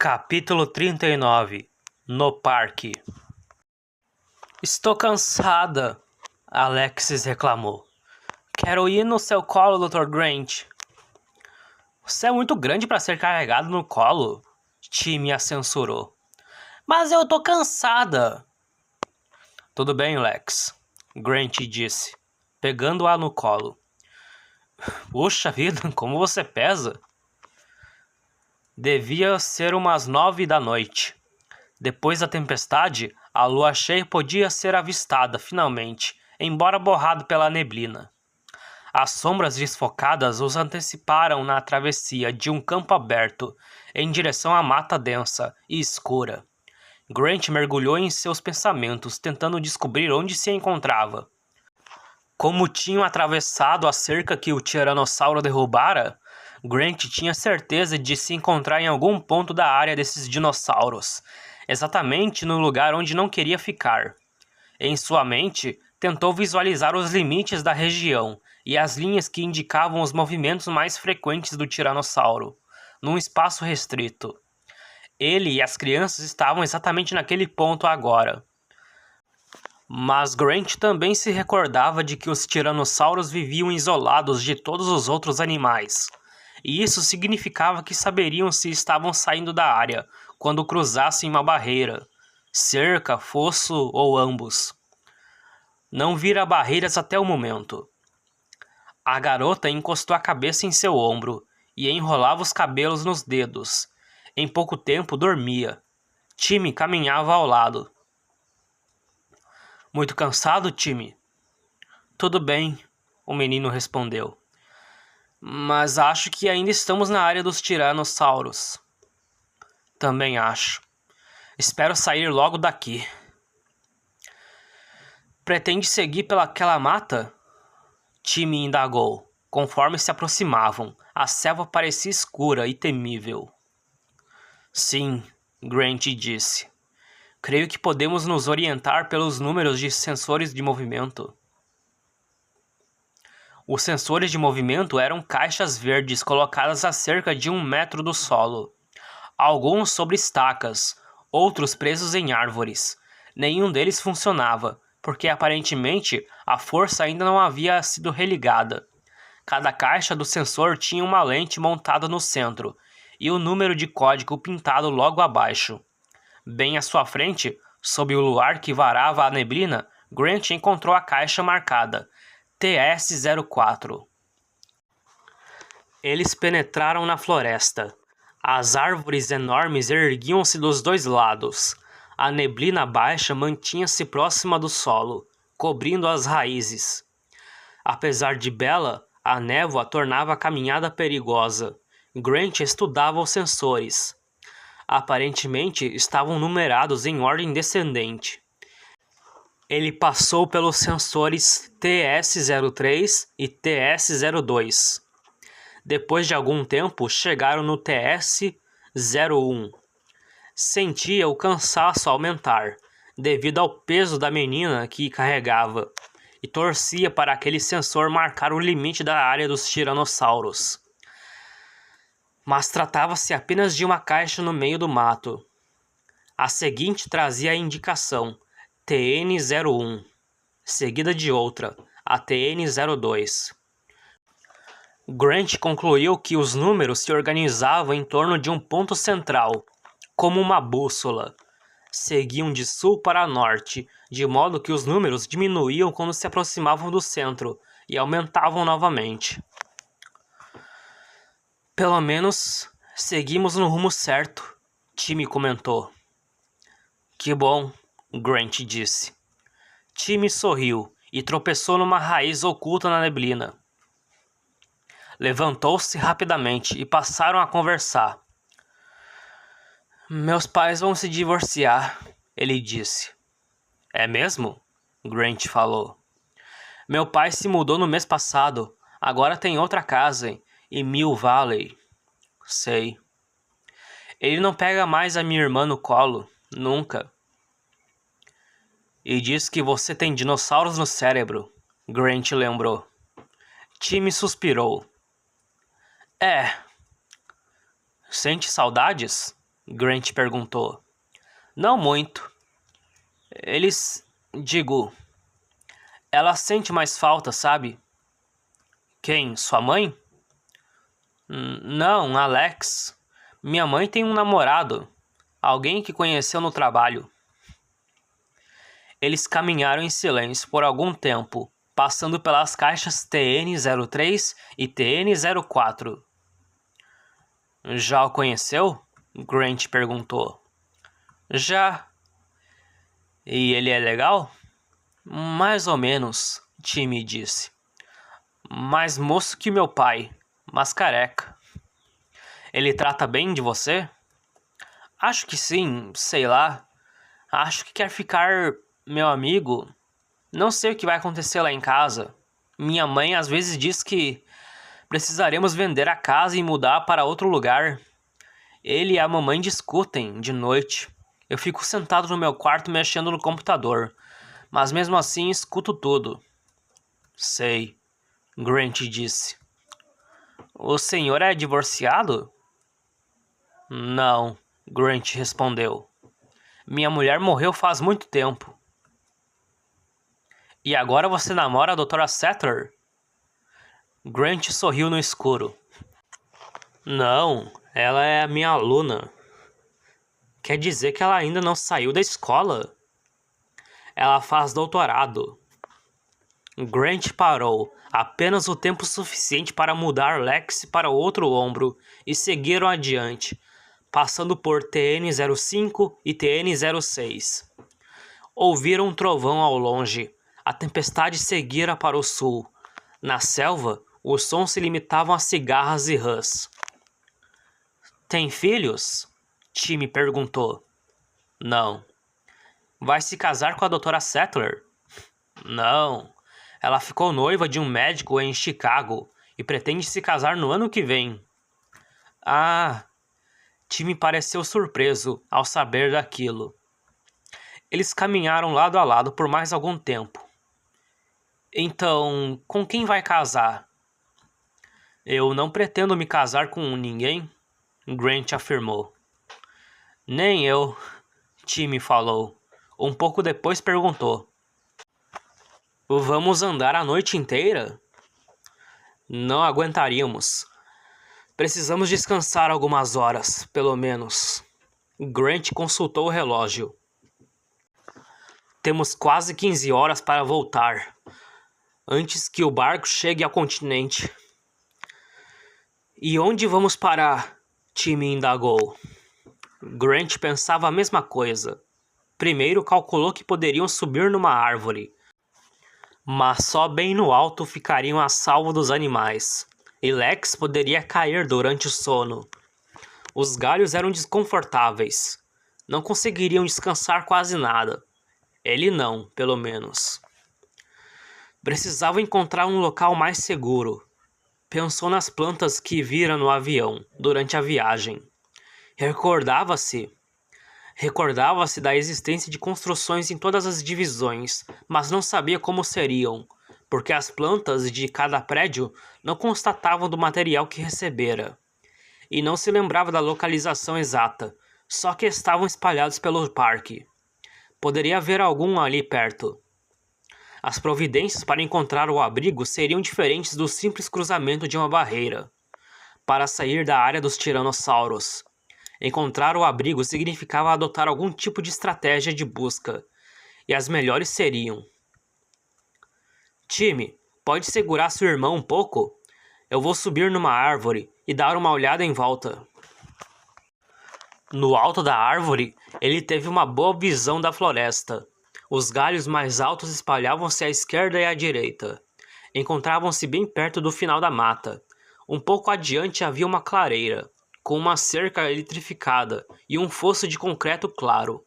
Capítulo 39. No parque. Estou cansada, Alexis reclamou. Quero ir no seu colo, Dr. Grant. Você é muito grande para ser carregado no colo, Timmy a censurou. Mas eu tô cansada. Tudo bem, Lex, Grant disse, pegando-a no colo. Puxa vida, como você pesa. Devia ser umas 9 da noite. Depois da tempestade, a lua cheia podia ser avistada finalmente, embora borrado pela neblina. As sombras desfocadas os anteciparam na travessia de um campo aberto, em direção à mata densa e escura. Grant mergulhou em seus pensamentos, tentando descobrir onde se encontrava. Como tinham atravessado a cerca que o tiranossauro derrubara, Grant tinha certeza de se encontrar em algum ponto da área desses dinossauros, exatamente no lugar onde não queria ficar. Em sua mente, tentou visualizar os limites da região e as linhas que indicavam os movimentos mais frequentes do tiranossauro, num espaço restrito. Ele e as crianças estavam exatamente naquele ponto agora. Mas Grant também se recordava de que os tiranossauros viviam isolados de todos os outros animais, e isso significava que saberiam se estavam saindo da área quando cruzassem uma barreira, cerca, fosso ou ambos. Não vira barreiras até o momento. A garota encostou a cabeça em seu ombro e enrolava os cabelos nos dedos. Em pouco tempo dormia. Timmy caminhava ao lado. Muito cansado, Timmy? Tudo bem, o menino respondeu. Mas acho que ainda estamos na área dos tiranossauros. Também acho. Espero sair logo daqui. Pretende seguir pelaquela mata? Timmy indagou. Conforme se aproximavam, a selva parecia escura e temível. Sim, Grant disse. Creio que podemos nos orientar pelos números de sensores de movimento. Os sensores de movimento eram caixas verdes colocadas a cerca de 1 metro do solo. Alguns sobre estacas, outros presos em árvores. Nenhum deles funcionava, porque aparentemente a força ainda não havia sido religada. Cada caixa do sensor tinha uma lente montada no centro, e o número de código pintado logo abaixo. Bem à sua frente, sob o luar que varava a neblina, Grant encontrou a caixa marcada TS-04. Eles penetraram na floresta. As árvores enormes erguiam-se dos dois lados. A neblina baixa mantinha-se próxima do solo, cobrindo as raízes. Apesar de bela, a névoa tornava a caminhada perigosa. Grant estudava os sensores. Aparentemente estavam numerados em ordem descendente. Ele passou pelos sensores TS-03 e TS-02. Depois de algum tempo, chegaram no TS-01. Sentia o cansaço aumentar, devido ao peso da menina que carregava, e torcia para aquele sensor marcar o limite da área dos tiranossauros. Mas tratava-se apenas de uma caixa no meio do mato. A seguinte trazia a indicação TN-01, seguida de outra, a TN-02. Grant concluiu que os números se organizavam em torno de um ponto central, como uma bússola. Seguiam de sul para norte, de modo que os números diminuíam quando se aproximavam do centro e aumentavam novamente. Pelo menos seguimos no rumo certo, Timmy comentou. Que bom, Grant disse. Timmy sorriu e tropeçou numa raiz oculta na neblina. Levantou-se rapidamente e passaram a conversar. Meus pais vão se divorciar, ele disse. É mesmo? Grant falou. Meu pai se mudou no mês passado. Agora tem outra casa em Mill Valley. Sei. Ele não pega mais a minha irmã no colo. Nunca. E diz que você tem dinossauros no cérebro, Grant lembrou. Timmy suspirou. É. Sente saudades? Grant perguntou. Não muito. Digo, ela sente mais falta, sabe? Quem? Sua mãe? Não, Alex. Minha mãe tem um namorado. Alguém que conheceu no trabalho. Eles caminharam em silêncio por algum tempo, passando pelas caixas TN-03 e TN-04. Já o conheceu? Grant perguntou. Já. E ele é legal? Mais ou menos, Timmy disse. Mais moço que meu pai, mas careca. Ele trata bem de você? Acho que sim, sei lá. Acho que quer ficar meu amigo. Não sei o que vai acontecer lá em casa. Minha mãe às vezes diz que precisaremos vender a casa e mudar para outro lugar. Ele e a mamãe discutem de noite. Eu fico sentado no meu quarto mexendo no computador, mas mesmo assim escuto tudo. Sei, Grant disse. O senhor é divorciado? Não, Grant respondeu. Minha mulher morreu faz muito tempo. E agora você namora a Dra. Sattler? Grant sorriu no escuro. Não, ela é a minha aluna. Quer dizer que ela ainda não saiu da escola? Ela faz doutorado. Grant parou, apenas o tempo suficiente para mudar Lex para o outro ombro, e seguiram adiante, passando por TN-05 e TN-06. Ouviram um trovão ao longe. A tempestade seguira para o sul. Na selva, os sons se limitavam a cigarras e rãs. Tem filhos? Timmy perguntou. Não. Vai se casar com a Dra. Sattler? Não. Ela ficou noiva de um médico em Chicago e pretende se casar no ano que vem. Ah! Timmy pareceu surpreso ao saber daquilo. Eles caminharam lado a lado por mais algum tempo. Então, com quem vai casar? Eu não pretendo me casar com ninguém, Grant afirmou. Nem eu, Timmy falou. Um pouco depois perguntou. Vamos andar a noite inteira? Não aguentaríamos. Precisamos descansar algumas horas, pelo menos. Grant consultou o relógio. Temos quase 15 horas para voltar, antes que o barco chegue ao continente. E onde vamos parar? Timmy indagou. Grant pensava a mesma coisa. Primeiro calculou que poderiam subir numa árvore, mas só bem no alto ficariam a salvo dos animais, e Lex poderia cair durante o sono. Os galhos eram desconfortáveis. Não conseguiriam descansar quase nada. Ele não, pelo menos. Precisava encontrar um local mais seguro. Pensou nas plantas que vira no avião durante a viagem. Recordava-se da existência de construções em todas as divisões, mas não sabia como seriam, porque as plantas de cada prédio não constatavam do material que recebera. E não se lembrava da localização exata, só que estavam espalhados pelo parque. Poderia haver algum ali perto. As providências para encontrar o abrigo seriam diferentes do simples cruzamento de uma barreira. Para sair da área dos tiranossauros, encontrar o abrigo significava adotar algum tipo de estratégia de busca, e as melhores seriam: Timmy, pode segurar seu irmão um pouco? Eu vou subir numa árvore e dar uma olhada em volta. No alto da árvore, ele teve uma boa visão da floresta. Os galhos mais altos espalhavam-se à esquerda e à direita. Encontravam-se bem perto do final da mata. Um pouco adiante havia uma clareira, com uma cerca eletrificada e um fosso de concreto claro.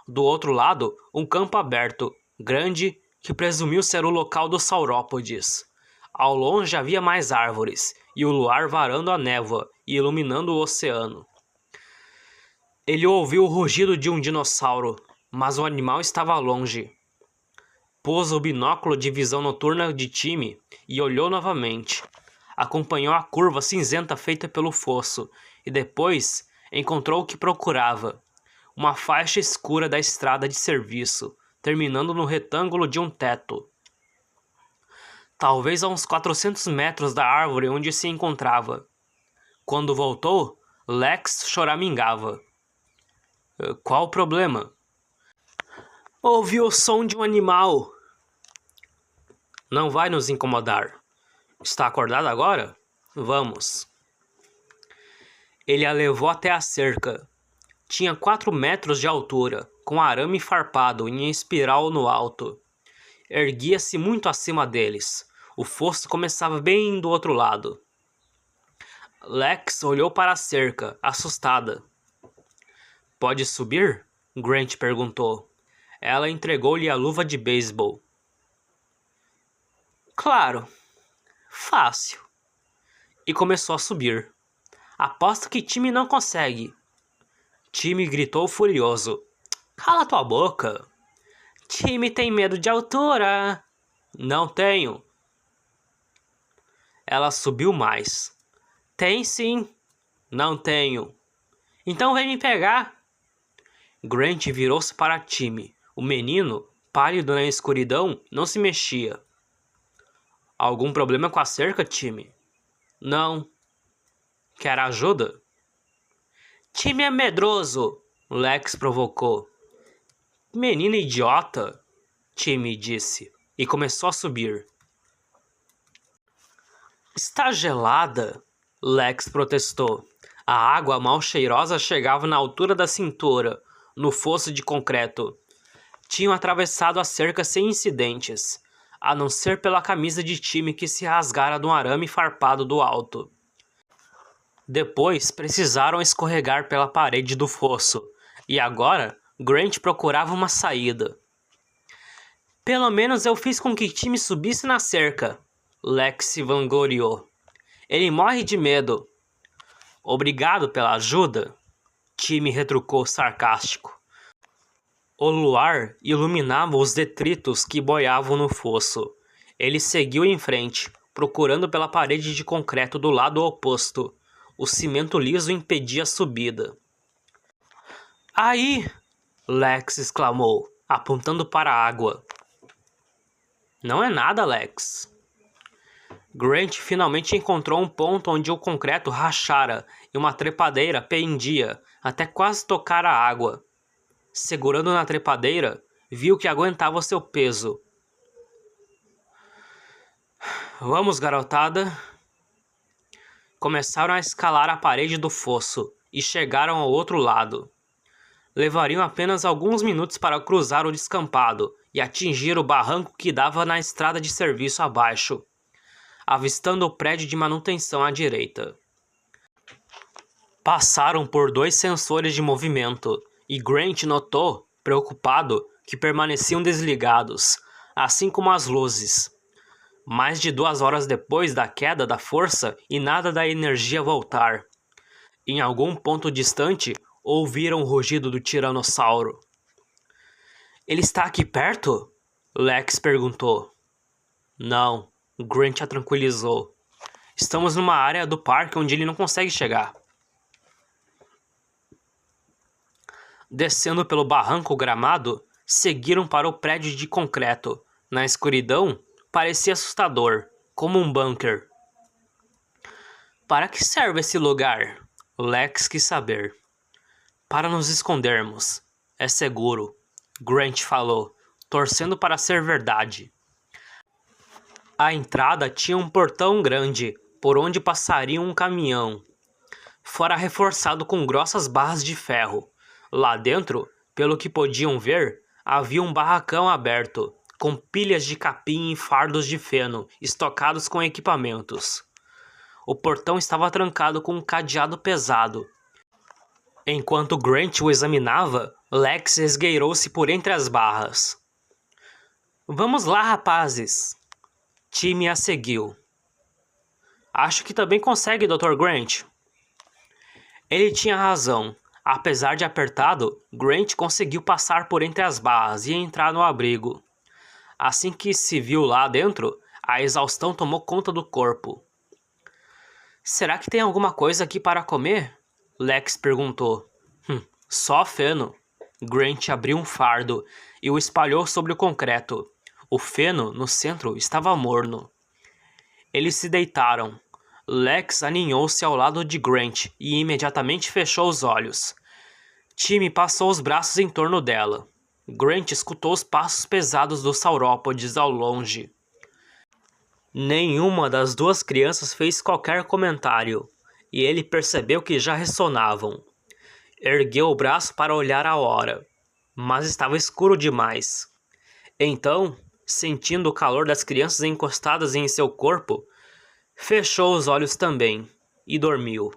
Do outro lado, um campo aberto, grande, que presumiu ser o local dos saurópodes. Ao longe havia mais árvores, e o luar varando a névoa e iluminando o oceano. Ele ouviu o rugido de um dinossauro, mas o animal estava longe. Pôs o binóculo de visão noturna de Timmy e olhou novamente. Acompanhou a curva cinzenta feita pelo fosso, e depois encontrou o que procurava. Uma faixa escura da estrada de serviço, terminando no retângulo de um teto. Talvez a uns 400 metros da árvore onde se encontrava. Quando voltou, Lex choramingava. Qual o problema? Ouvi o som de um animal. Não vai nos incomodar. Está acordado agora? Vamos. Ele a levou até a cerca. Tinha 4 metros de altura, com arame farpado em espiral no alto. Erguia-se muito acima deles. O fosso começava bem do outro lado. Lex olhou para a cerca, assustada. Pode subir? Grant perguntou. Ela entregou-lhe a luva de beisebol. Claro. Fácil. E começou a subir. Aposto que Timmy não consegue. Timmy gritou furioso. Cala tua boca. Timmy tem medo de altura. Não tenho. Ela subiu mais. Tem sim. Não tenho. Então vem me pegar. Grant virou-se para Timmy. O menino, pálido na escuridão, não se mexia. Algum problema com a cerca, Timmy? Não. Quer ajuda? Timmy é medroso, Lex provocou. Menina idiota, Timmy disse, e começou a subir. Está gelada, Lex protestou. A água mal cheirosa chegava na altura da cintura, no fosso de concreto. Tinham atravessado a cerca sem incidentes, a não ser pela camisa de Timmy que se rasgara de um arame farpado do alto. Depois precisaram escorregar pela parede do fosso, e agora Grant procurava uma saída. Pelo menos eu fiz com que Timmy subisse na cerca, Lex se vangloriou. Ele morre de medo. Obrigado pela ajuda, Timmy retrucou sarcástico. O luar iluminava os detritos que boiavam no fosso. Ele seguiu em frente, procurando pela parede de concreto do lado oposto. O cimento liso impedia a subida. Aí! Lex exclamou, apontando para a água. Não é nada, Lex. Grant finalmente encontrou um ponto onde o concreto rachara e uma trepadeira pendia até quase tocar a água. Segurando na trepadeira, viu que aguentava seu peso. Vamos, garotada. Começaram a escalar a parede do fosso e chegaram ao outro lado. Levariam apenas alguns minutos para cruzar o descampado e atingir o barranco que dava na estrada de serviço abaixo, avistando o prédio de manutenção à direita. Passaram por 2 sensores de movimento e Grant notou, preocupado, que permaneciam desligados, assim como as luzes. Mais de 2 horas depois da queda da força e nada da energia voltar. Em algum ponto distante, ouviram o rugido do tiranossauro. Ele está aqui perto? Lex perguntou. Não, Grant a tranquilizou. Estamos numa área do parque onde ele não consegue chegar. Descendo pelo barranco gramado, seguiram para o prédio de concreto. Na escuridão, parecia assustador, como um bunker. Para que serve esse lugar? Lex quis saber. Para nos escondermos. É seguro, Grant falou, torcendo para ser verdade. A entrada tinha um portão grande, por onde passaria um caminhão. Fora reforçado com grossas barras de ferro. Lá dentro, pelo que podiam ver, havia um barracão aberto, com pilhas de capim e fardos de feno, estocados com equipamentos. O portão estava trancado com um cadeado pesado. Enquanto Grant o examinava, Lex esgueirou-se por entre as barras. Vamos lá, rapazes. Timmy a seguiu. Acho que também consegue, Dr. Grant. Ele tinha razão. Apesar de apertado, Grant conseguiu passar por entre as barras e entrar no abrigo. Assim que se viu lá dentro, a exaustão tomou conta do corpo. Será que tem alguma coisa aqui para comer? Lex perguntou. Só feno. Grant abriu um fardo e o espalhou sobre o concreto. O feno, no centro, estava morno. Eles se deitaram. Lex aninhou-se ao lado de Grant e imediatamente fechou os olhos. Timmy passou os braços em torno dela. Grant escutou os passos pesados dos saurópodes ao longe. Nenhuma das duas crianças fez qualquer comentário, e ele percebeu que já ressonavam. Ergueu o braço para olhar a hora, mas estava escuro demais. Então, sentindo o calor das crianças encostadas em seu corpo, fechou os olhos também e dormiu.